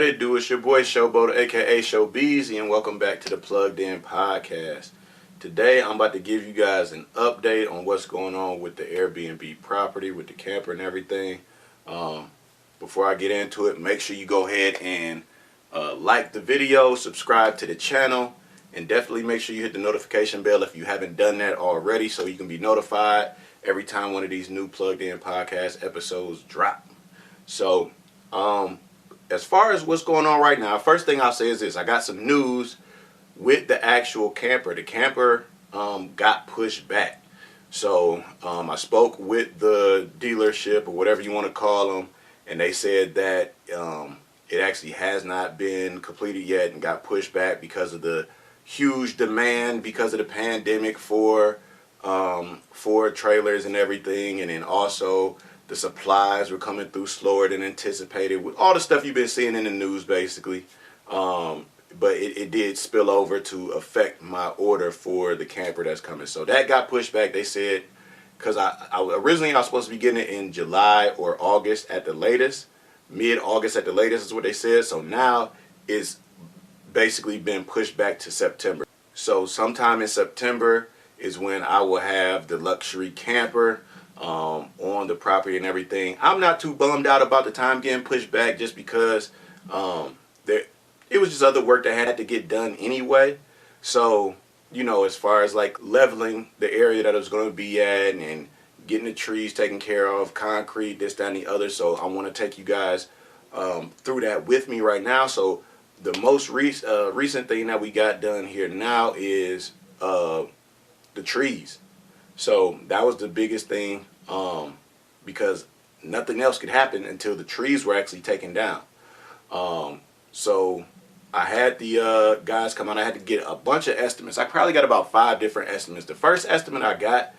What it do? It's your boy Shoboat, aka Showbeezy, and welcome back to the Plugged In Podcast. Today I'm about to give you guys an update on what's going on with the Airbnb property, with the camper and everything. Before I get into it, make sure you go ahead and like the video, subscribe to the channel, and definitely make sure you hit the notification bell if you haven't done that already, so you can be notified every time one of these new Plugged In Podcast episodes drop. So, as far as what's going on right now, first thing I'll say is this. I got some news with the actual camper. The camper got pushed back. So I spoke with the dealership, or whatever you want to call them, and they said that it actually has not been completed yet and got pushed back because of the huge demand because of the pandemic for trailers and everything, and then also the supplies were coming through slower than anticipated, with all the stuff you've been seeing in the news, basically. But it did spill over to affect my order for the camper that's coming. So that got pushed back. They said, because originally I was supposed to be getting it in July or August at the latest. Mid-August at the latest is what they said. So now it's basically been pushed back to September. So sometime in September is when I will have the luxury camper on the property and everything. I'm not too bummed out about the time getting pushed back, just because it was just other work that had to get done anyway. So, you know, as far as like leveling the area that I was going to be at and getting the trees taken care of, concrete, this, that, and the other. So I want to take you guys through that with me right now. So the most recent thing that we got done here now is the trees. So that was the biggest thing, because nothing else could happen until the trees were actually taken down. So I had the guys come out. I had to get a bunch of estimates. I probably got about 5 different estimates. The first estimate I got,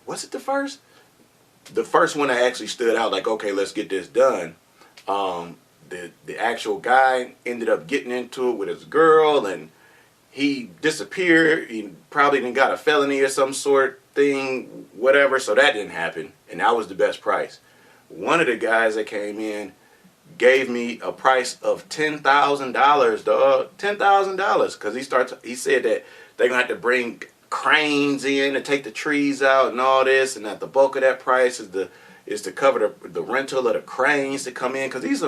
was it the first? The first one that actually stood out, like, okay, let's get this done. The actual guy ended up getting into it with his girl, and he disappeared. He probably didn't got a felony or some sort thing, whatever, so that didn't happen, and that was the best price. One of the guys that came in gave me a price of $10,000, dog. $10,000, because he said that they're gonna have to bring cranes in to take the trees out and all this, and that the bulk of that price is to cover the rental of the cranes to come in, because these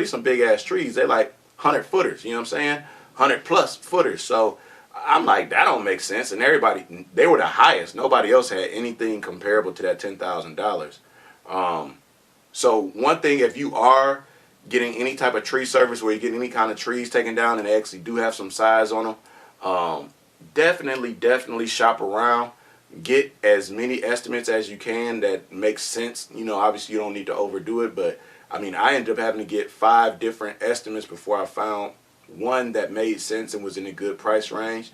some big ass trees. They're like 100 footers, you know what I'm saying? 100 plus footers. So I'm like, that don't make sense. And everybody, they were the highest. Nobody else had anything comparable to that $10,000. So one thing, if you are getting any type of tree service where you get any kind of trees taken down and they actually do have some size on them, definitely shop around. Get as many estimates as you can that makes sense. You know, obviously you don't need to overdo it, but I mean, I ended up having to get 5 different estimates before I found one that made sense and was in a good price range.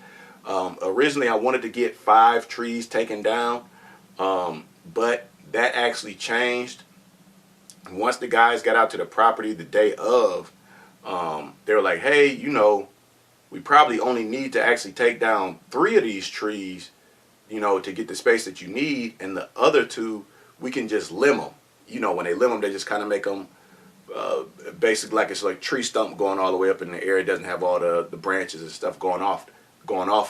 Originally I wanted to get 5 trees taken down, but that actually changed. Once the guys got out to the property the day of, they were like, hey, we probably only need to actually take down 3 of these trees, to get the space that you need, and the other 2 we can just limb them. When they limb them, they just kind of make them basically like it's like tree stump going all the way up in the air. It doesn't have all the branches and stuff going off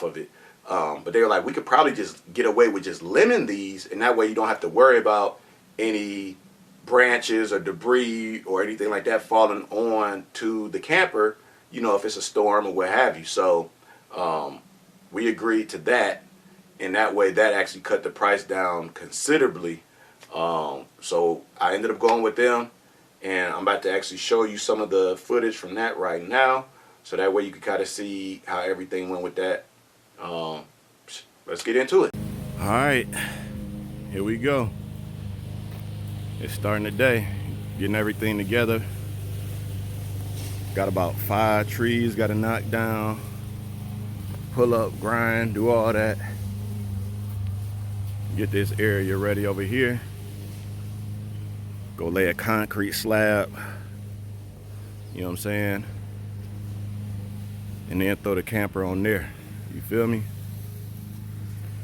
of it. But they were like, we could probably just get away with just limbing these, and that way you don't have to worry about any branches or debris or anything like that falling on to the camper, if it's a storm or what have you. So we agreed to that, and that way that actually cut the price down considerably. So I ended up going with them, and I'm about to actually show you some of the footage from that right now, so that way you can kind of see how everything went with that. Let's get into it. All right, here we go. It's starting today, getting everything together. Got about 5 trees got to knock down, pull up, grind, do all that. Get this area ready over here. Go lay a concrete slab, you know what I'm saying? And then throw the camper on there, you feel me?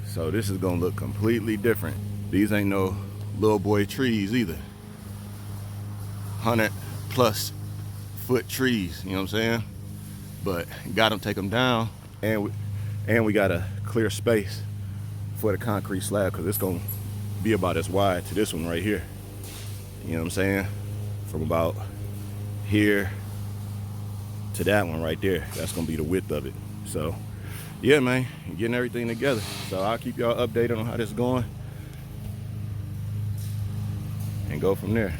So this is gonna look completely different. These ain't no little boy trees either. 100+ 8-foot trees, you know what I'm saying? But got them, take them down, and we got a clear space for the concrete slab, because it's gonna be about as wide to this one right here. You know what I'm saying? From about here to that one right there. That's gonna be the width of it. So yeah, man, getting everything together. So I'll keep y'all updated on how this is going and go from there.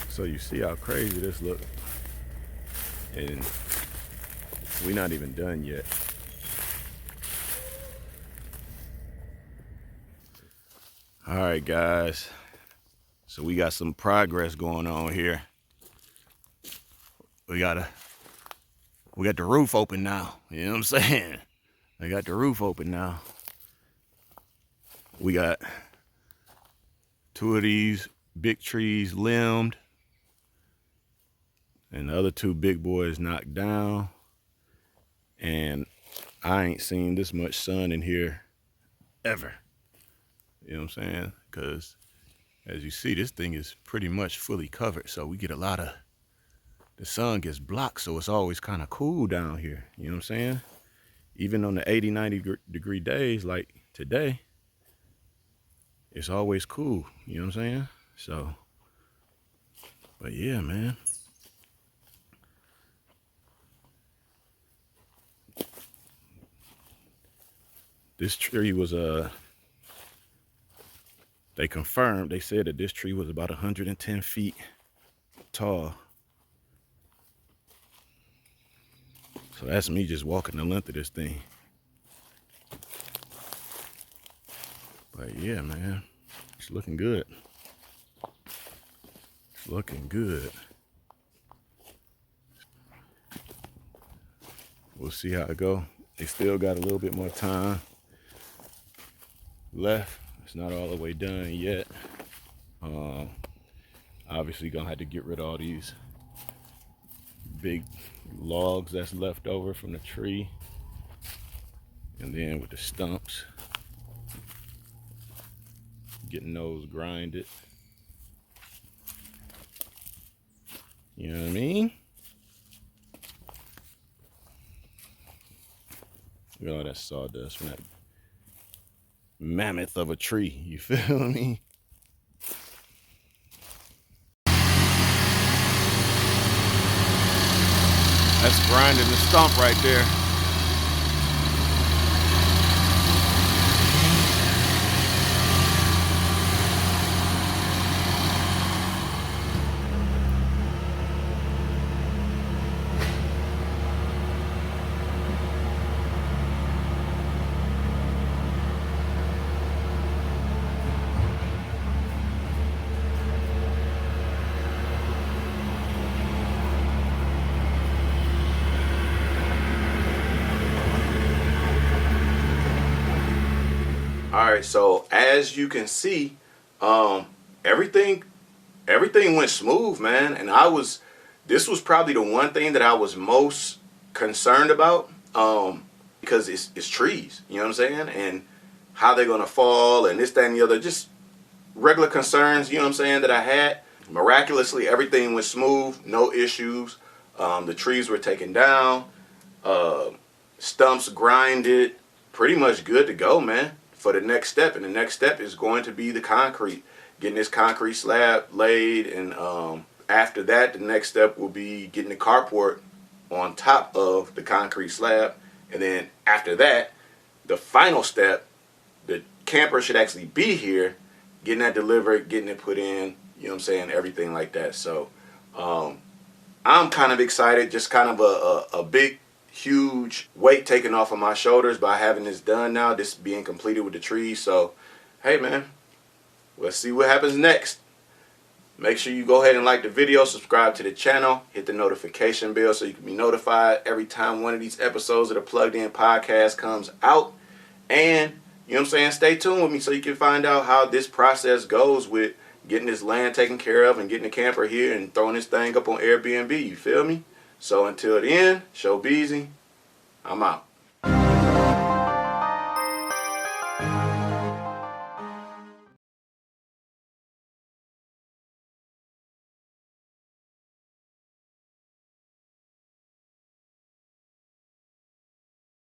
So you see how crazy this look, and we're not even done yet. All right, guys, so we got some progress going on here. We got the roof open now, you know what I'm saying? I got the roof open now. We got 2 of these big trees limbed, and the other 2 big boys knocked down. And I ain't seen this much sun in here ever. You know what I'm saying? Because as you see, this thing is pretty much fully covered. So we get a lot of, the sun gets blocked, so it's always kind of cool down here. You know what I'm saying? Even on the 80, 90 degree days like today, it's always cool. You know what I'm saying? So, but yeah, man. This tree was they confirmed, they said that this tree was about 110 feet tall. So that's me just walking the length of this thing. But yeah, man, it's looking good. It's looking good. We'll see how it go. They still got a little bit more time left. It's not all the way done yet. Obviously gonna have to get rid of all these big logs that's left over from the tree, and then with the stumps, getting those grinded. You know what I mean? Look at all that sawdust from that mammoth of a tree, you feel me? That's grinding the stump right there. All right, so as you can see, everything went smooth, man. And this was probably the one thing that I was most concerned about, because it's trees, you know what I'm saying? And how they're gonna fall and this, that, and the other. Just regular concerns, you know what I'm saying, that I had. Miraculously, everything went smooth, no issues. The trees were taken down, stumps grinded, pretty much good to go, man, for the next step. And the next step is going to be the concrete, getting this concrete slab laid. And after that, the next step will be getting the carport on top of the concrete slab. And then after that, the final step, the camper should actually be here, getting that delivered, getting it put in, you know what I'm saying, everything like that. So I'm kind of excited, just kind of a big, huge weight taken off of my shoulders by having this done now, this being completed with the trees. So, hey man, let's see what happens next. Make sure you go ahead and like the video, subscribe to the channel, hit the notification bell so you can be notified every time one of these episodes of the Plugged In podcast comes out. And, you know what I'm saying, stay tuned with me so you can find out how this process goes with getting this land taken care of and getting the camper here and throwing this thing up on Airbnb. You feel me? So until then, Shobeezy, I'm out.